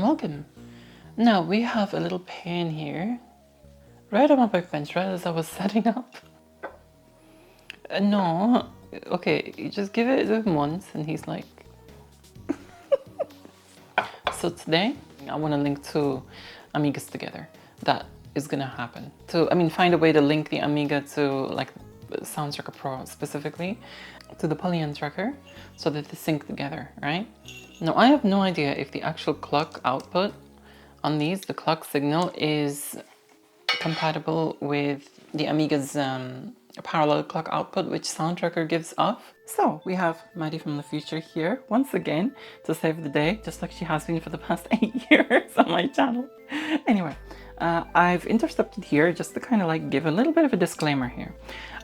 welcome. Now we have a little pen here, right on my workbench, right as I was setting up. No, okay, you just give it to him once and he's like... So today, I want to link two Amigas together. That is gonna happen. Find a way to link the Amiga to like Sound Tracker Pro specifically, to the Polyend tracker, so that they sync together, right? Now I have no idea if the actual clock output on these, the clock signal, is compatible with the Amiga's parallel clock output, which Sound Tracker gives off. So we have Maddie from the future here once again to save the day, just like she has been for the past 8 years on my channel. Anyway, I've intercepted here just to kind of like give a little bit of a disclaimer here.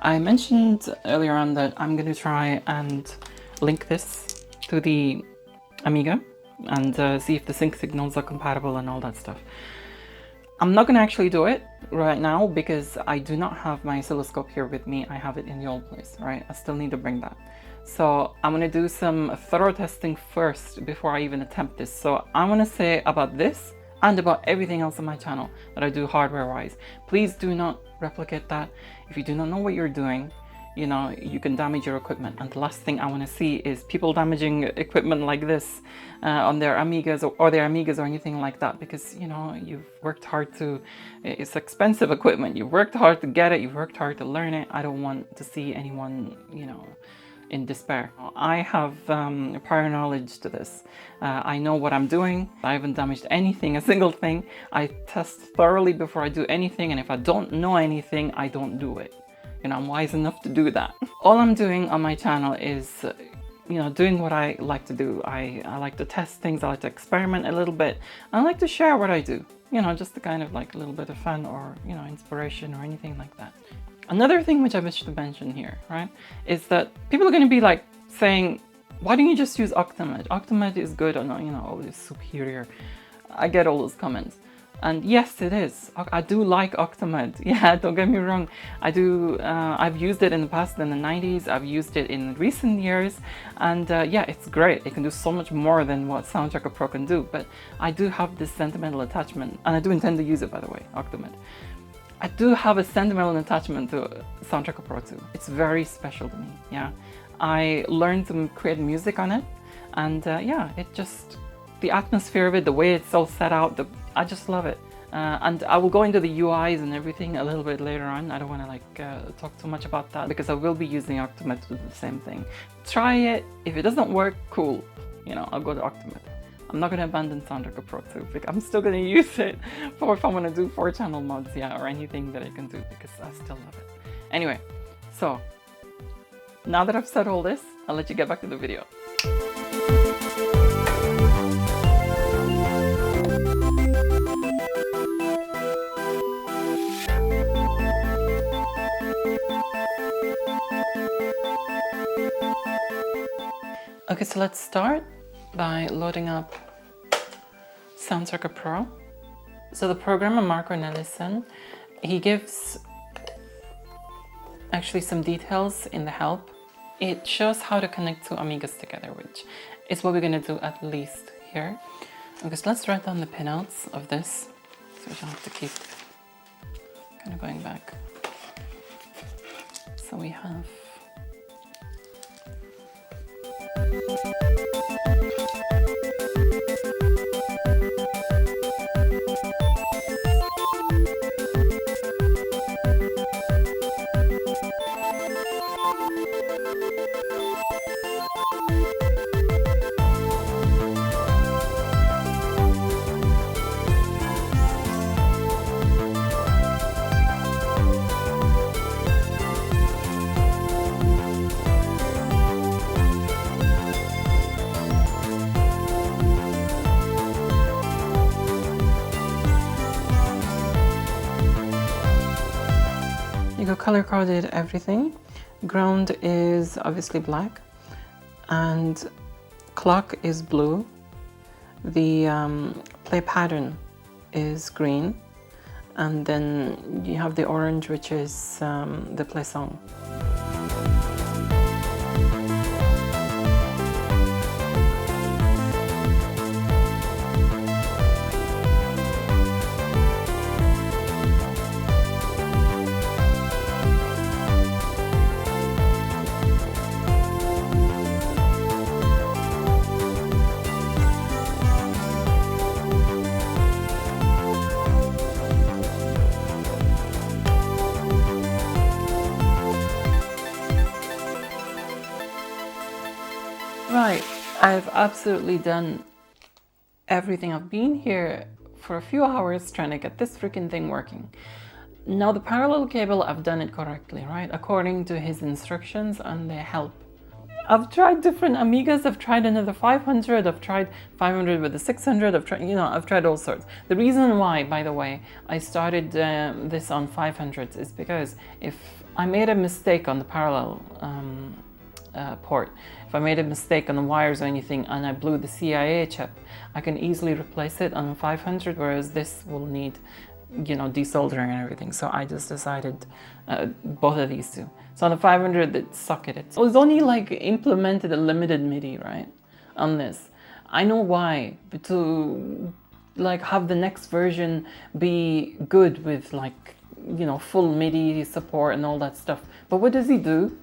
I mentioned earlier on that I'm going to try and link this to the Amiga and see if the sync signals are compatible and all that stuff. I'm not going to actually do it right now because I do not have my oscilloscope here with me. I have it in the old place, right? I still need to bring that. So I'm going to do some thorough testing first before I even attempt this. So I want to say about this and about everything else on my channel that I do hardware-wise. Please do not replicate that. If you do not know what you're doing, you know, you can damage your equipment. And the last thing I want to see is people damaging equipment like this on their Amigas or their Amigas or anything like that, because, you know, you've worked hard to, it's expensive equipment. You've worked hard to get it. You've worked hard to learn it. I don't want to see anyone, you know, in despair. I have prior knowledge to this. I know what I'm doing. I haven't damaged anything, a single thing. I test thoroughly before I do anything, and if I don't know anything, I don't do it. You know, I'm wise enough to do that. All I'm doing on my channel is, you know, doing what I like to do. I like to test things, I like to experiment a little bit. I like to share what I do, you know, just to kind of like a little bit of fun or, you know, inspiration or anything like that. Another thing which I wish to mention here, right, is that people are going to be like saying, why don't you just use Octamed? Octamed is good, or, you know, it's superior. I get all those comments. And yes, it is. I do like Octamed. Yeah, don't get me wrong. I do. I've used it in the past, in the 90s. I've used it in recent years. And yeah, it's great. It can do so much more than what Sound Tracker Pro can do. But I do have this sentimental attachment. And I do intend to use it, by the way, Octamed. I do have a sentimental attachment to Sound Tracker Pro 2. It's very special to me, yeah. I learned to create music on it. And yeah, it just... the atmosphere of it, the way it's all set out, I just love it. And I will go into the UIs and everything a little bit later on. I don't want to like talk too much about that because I will be using Octamed to do the same thing. Try it. If it doesn't work, cool. You know, I'll go to Octamed. I'm not going to abandon Sound Tracker Pro 2. I'm still going to use it for if I want to do 4-channel mods, yeah, or anything that I can do because I still love it. Anyway, so now that I've said all this, I'll let you get back to the video. Okay, so let's start by loading up Sound Tracker Pro. So the programmer Marco Nellison, he gives actually some details in the help. It shows how to connect two Amigas together, which is what we're going to do at least here. Okay, so let's write down the pinouts of this, so we don't have to keep kind of going back. So we have color coded everything. Ground is obviously black and clock is blue. The play pattern is green, and then you have the orange, which is the play song. Right, I've absolutely done everything. I've been here for a few hours trying to get this freaking thing working. Now the parallel cable, I've done it correctly, right? According to his instructions and the help. I've tried different Amigas. I've tried another 500. I've tried 500 with the 600. I've tried all sorts. The reason why, by the way, I started this on 500s is because if I made a mistake on the parallel port, if I made a mistake on the wires or anything and I blew the CIA chip, I can easily replace it on a 500, whereas this will need, desoldering and everything. So I just decided both of these two. So on the 500, it suck it. It was only like implemented a limited MIDI, right, on this. I know why, but to like have the next version be good with like, full MIDI support and all that stuff. But what does he do?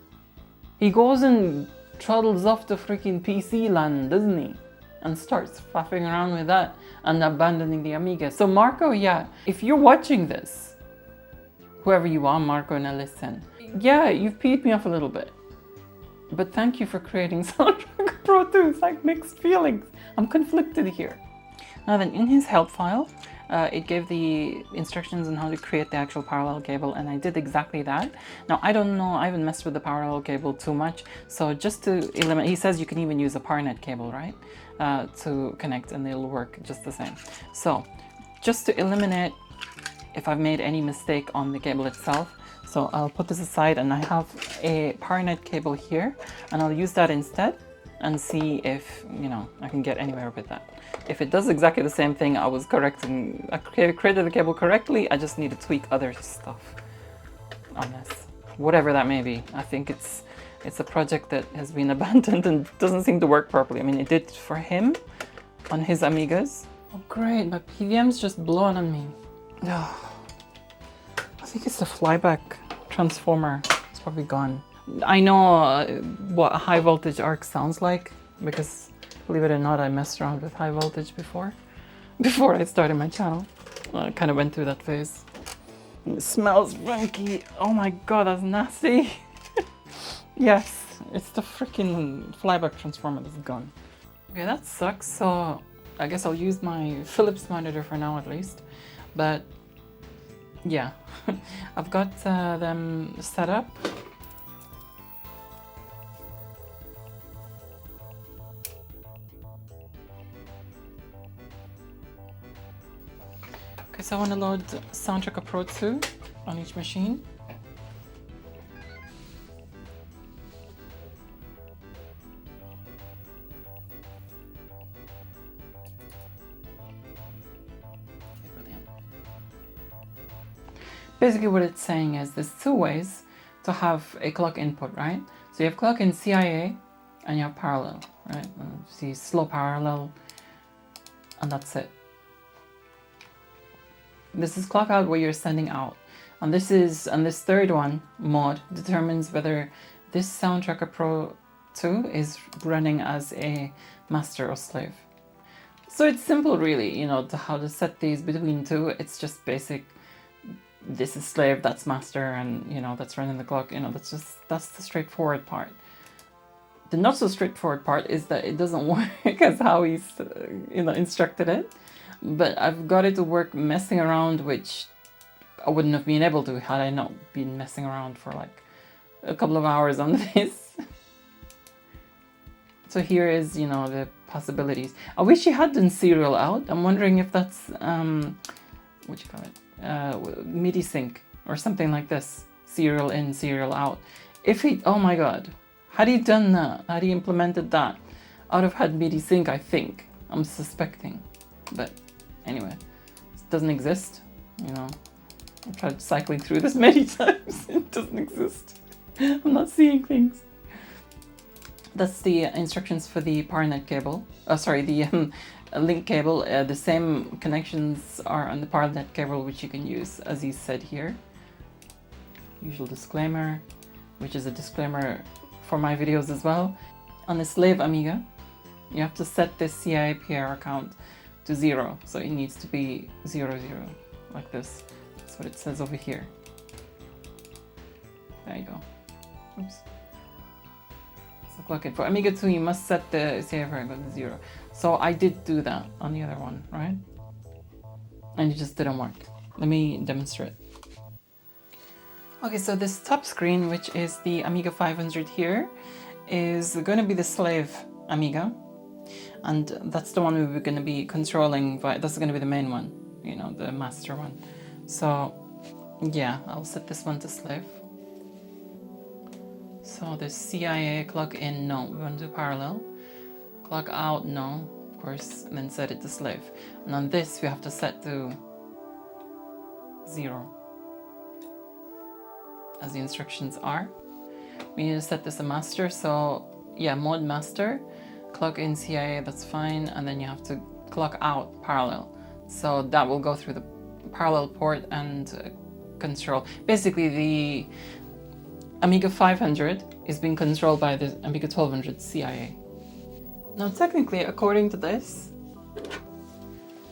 He goes and throttles off the freaking PC land, doesn't he? And starts faffing around with that and abandoning the Amiga. So Marco, yeah, if you're watching this, whoever you are, Marco and listen, yeah, you've peed me off a little bit. But thank you for creating Soundtrack Pro 2. It's like mixed feelings. I'm conflicted here. Now then, in his help file, it gave the instructions on how to create the actual parallel cable, and I did exactly that. Now, I don't know, I haven't messed with the parallel cable too much, so just to eliminate, he says you can even use a PowerNet cable, right, to connect, and it'll work just the same. So, just to eliminate if I've made any mistake on the cable itself, so I'll put this aside, and I have a PowerNet cable here, and I'll use that instead and see if, I can get anywhere with that. If it does exactly the same thing, I was correct and I created the cable correctly, I just need to tweak other stuff on this. Whatever that may be. I think it's a project that has been abandoned and doesn't seem to work properly. I mean, it did for him on his Amigas. Oh great, my PVM's just blowing on me. I think it's the flyback transformer. It's probably gone. I know what a high voltage arc sounds like because, believe it or not, I messed around with high voltage before I started my channel. I kind of went through that phase. It smells funky. Oh my god, that's nasty. Yes, it's the freaking flyback transformer that's gone. Okay, that sucks. So I guess I'll use my Philips monitor for now at least. But yeah, I've got them set up. Okay, so I want to load Soundtrack Pro 2 on each machine. Basically what it's saying is there's two ways to have a clock input, right? So you have clock in CIA and you have parallel, right? See slow parallel, and that's it. This is clock out where you're sending out. And this third one, mode, determines whether this Soundtrack Pro 2 is running as a master or slave. So it's simple really, to how to set these between two. It's just basic. This is slave, that's master, and that's running the clock. That's the straightforward part. The not so straightforward part is that it doesn't work as how he's instructed it. But I've got it to work messing around, which I wouldn't have been able to had I not been messing around for like a couple of hours on this. So here is, the possibilities. I wish he had done serial out. I'm wondering if that's what you call it? MIDI sync or something like this. Serial in, serial out. If he, oh my god, had he done that, had he implemented that, I would have had MIDI sync, I think. I'm suspecting. But anyway, it doesn't exist, I've tried cycling through this many times. It doesn't exist. I'm not seeing things. That's the instructions for the PowerNet cable. The link cable. The same connections are on the PowerNet cable, which you can use, as he said here. Usual disclaimer, which is a disclaimer for my videos as well. On the slave Amiga, you have to set this CIPR account to 0, so it needs to be 00, like this. That's what it says over here. There you go. Oops. So clock in. For Amiga 2, you must set the CI variable to 0. So I did do that on the other one, right? And it just didn't work. Let me demonstrate. Okay, so this top screen, which is the Amiga 500 here, is going to be the slave Amiga. And that's the one we're going to be controlling. That's going to be the main one, you know, the master one. So yeah, I'll set this one to slave. So the CIA clock in, no, we want to do parallel. Clock out, no, of course, and then set it to slave. And on this, we have to set to 0, as the instructions are. We need to set this to master, so yeah, mode master, clock in CIA, that's fine, and then you have to clock out parallel. So that will go through the parallel port and control. Basically, the Amiga 500 is being controlled by the Amiga 1200 CIA. Now, technically, according to this,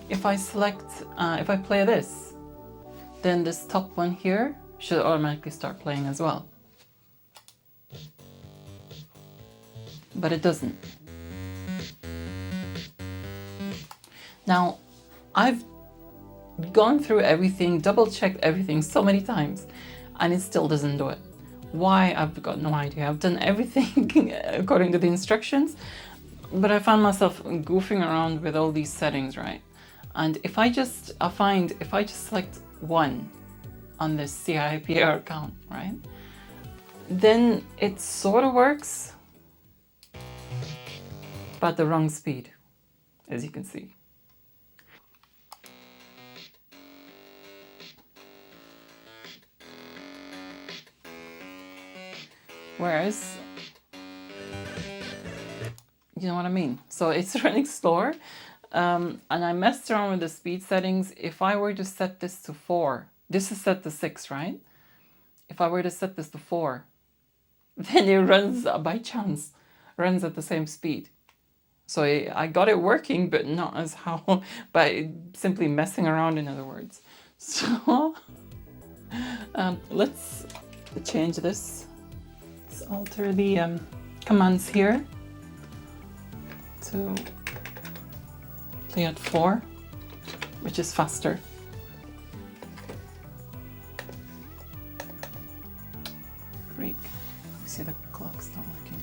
if I play this, then this top one here should automatically start playing as well. But it doesn't. Now, I've gone through everything, double-checked everything so many times, and it still doesn't do it. Why? I've got no idea. I've done everything according to the instructions, but I found myself goofing around with all these settings, right? And if I just select 1 on this CIPR account, right, then it sort of works, but the wrong speed, as you can see. Whereas, you know what I mean? So it's running slower, and I messed around with the speed settings. If I were to set this to 4, this is set to 6, right? If I were to set this to 4, then it runs by chance, runs at the same speed. So I got it working, but not as how, by simply messing around, in other words. So let's change this. Let's alter the commands here to play at 4, which is faster. Freak. See, the clock's not working.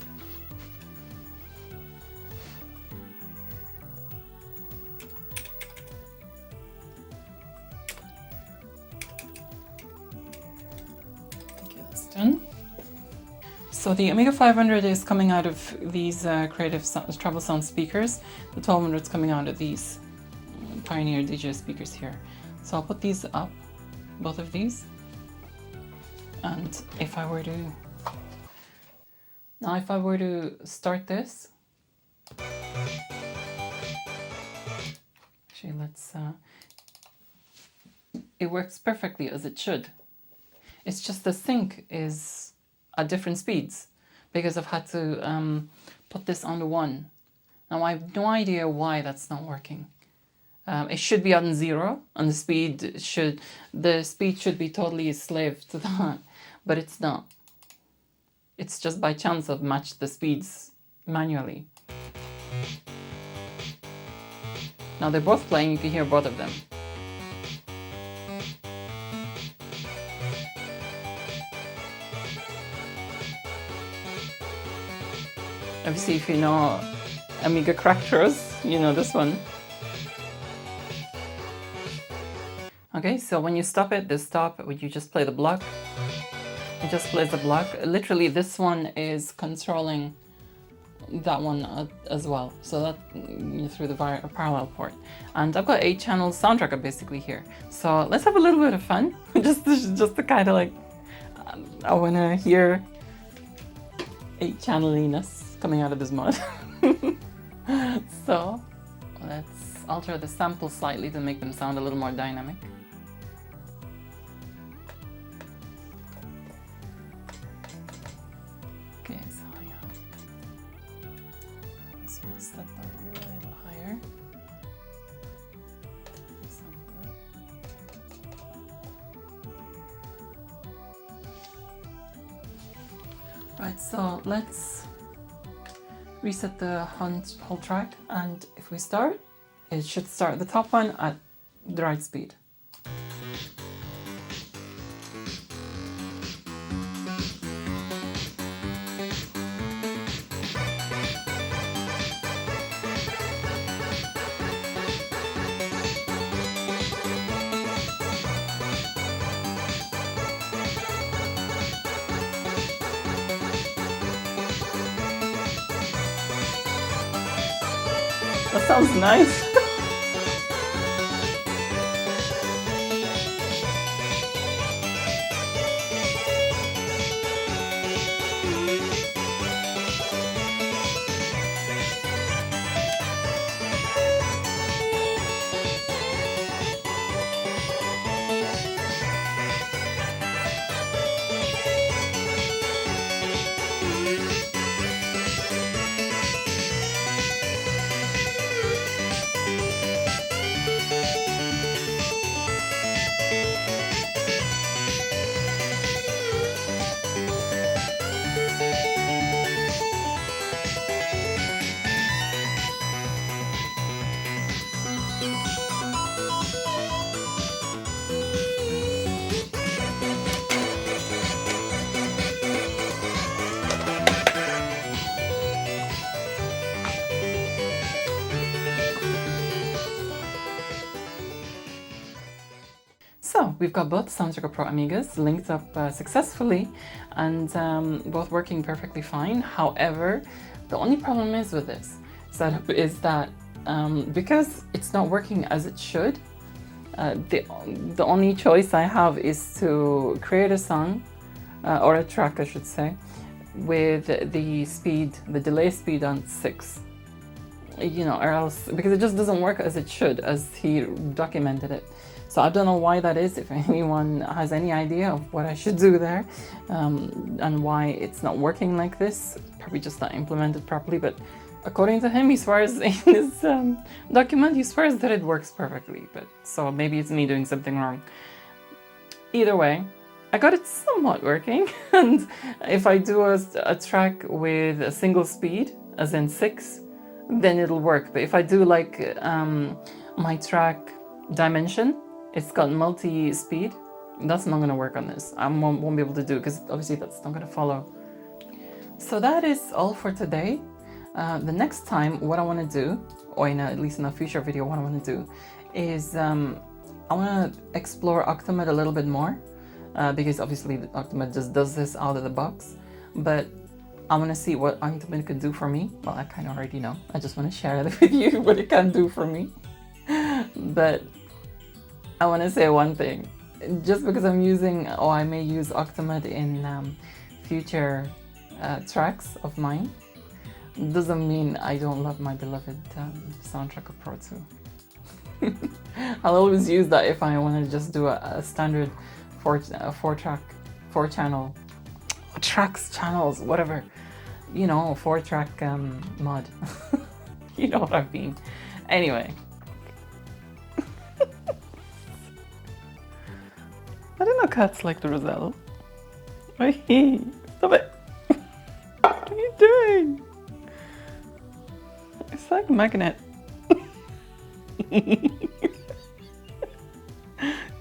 Okay, that's done. So the Amiga 500 is coming out of these travel sound speakers. The 1200 is coming out of these Pioneer DJ speakers here. So I'll put these up, both of these. And if I were to start this, actually let's, it works perfectly as it should. It's just the sync is at different speeds because I've had to put this on the 1. Now I have no idea why that's not working. It should be on 0, and the speed should be totally a slave to that, but it's not. It's just by chance I've matched the speeds manually. Now they're both playing, you can hear both of them. Obviously, if you know Amiga characters, you know this one. Okay, so when you stop it, the stop, you just play the block. It just plays the block. Literally, this one is controlling that one as well. So that through the parallel port. And I've got 8 channels soundtrack basically here. So let's have a little bit of fun. just to kind of like, I want to hear 8-channeliness coming out of this mod. So let's alter the sample slightly to make them sound a little more dynamic. Okay, so yeah, let's set that a little higher. Right, so let's reset the whole track, and if we start, it should start the top one at the right speed. That sounds nice. So we've got both Soundtracker Pro Amigas linked up successfully, and both working perfectly fine. However, the only problem is with this setup is that because it's not working as it should, the only choice I have is to create a song, or a track I should say, with the delay speed on 6. You know, or else, because it just doesn't work as it should, as he documented it. So I don't know why that is, if anyone has any idea of what I should do there, and why it's not working like this. Probably just not implemented properly, but according to him, he swears in his document, he swears that it works perfectly, but so maybe it's me doing something wrong. Either way, I got it somewhat working, and if I do a track with a single speed, as in 6, then it'll work. But if I do like my track Dimension, it's got multi-speed, that's not going to work on this. I won't be able to do it, because obviously that's not going to follow. So that is all for today. The next time, what I want to do, or at least in a future video, what I want to do is I want to explore Octomad a little bit more, because obviously Octomad just does this out of the box, but I want to see what Octomad could do for me. Well, I kind of already know. I just want to share it with you, what it can do for me. But I want to say one thing. Just because I'm using, or I may use Octomad in future tracks of mine, doesn't mean I don't love my beloved Soundtracker Pro 2. I'll always use that if I want to just do a standard 4 channel, channels, whatever, you know, 4-track mod. You know what I mean. Anyway. I didn't know cats like the Roselle. Hey, stop it. What are you doing? It's like a magnet. You're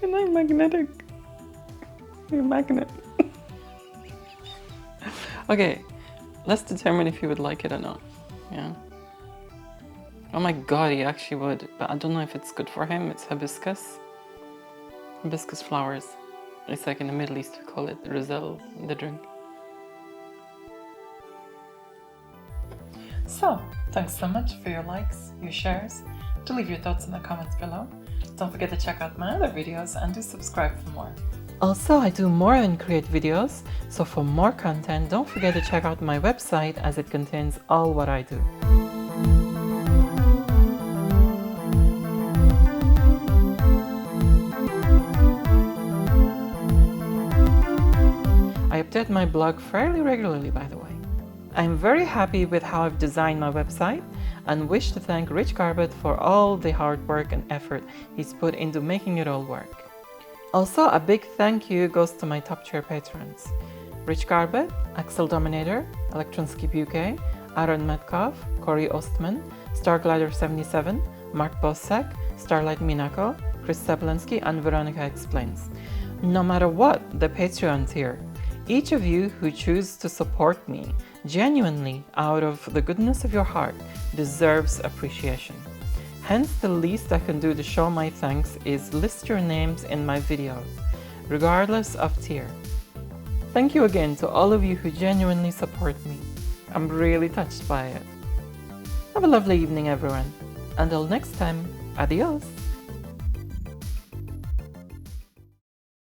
not magnetic. You're a magnet. Okay, let's determine if he would like it or not. Yeah. Oh my god, he actually would, but I don't know if it's good for him. It's hibiscus. Hibiscus flowers. It's like in the Middle East we call it Roselle, the drink. So, thanks so much for your likes, your shares. Do leave your thoughts in the comments below. Don't forget to check out my other videos and do subscribe for more. Also, I do more than create videos, so for more content, don't forget to check out my website as it contains all what I do. I update my blog fairly regularly, by the way. I'm very happy with how I've designed my website and wish to thank Rich Garbett for all the hard work and effort he's put into making it all work. Also, a big thank you goes to my top tier patrons: Rich Garbett, Axel Dominator, Electronskip UK, Aaron Metcalf, Corey Ostman, Starglider77, Mark Bosek, Starlight Minako, Chris Seblinski, and Veronica Explains. No matter what the Patreon tier, each of you who choose to support me genuinely out of the goodness of your heart deserves appreciation. Hence, the least I can do to show my thanks is list your names in my videos, regardless of tier. Thank you again to all of you who genuinely support me. I'm really touched by it. Have a lovely evening, everyone. Until next time, adios.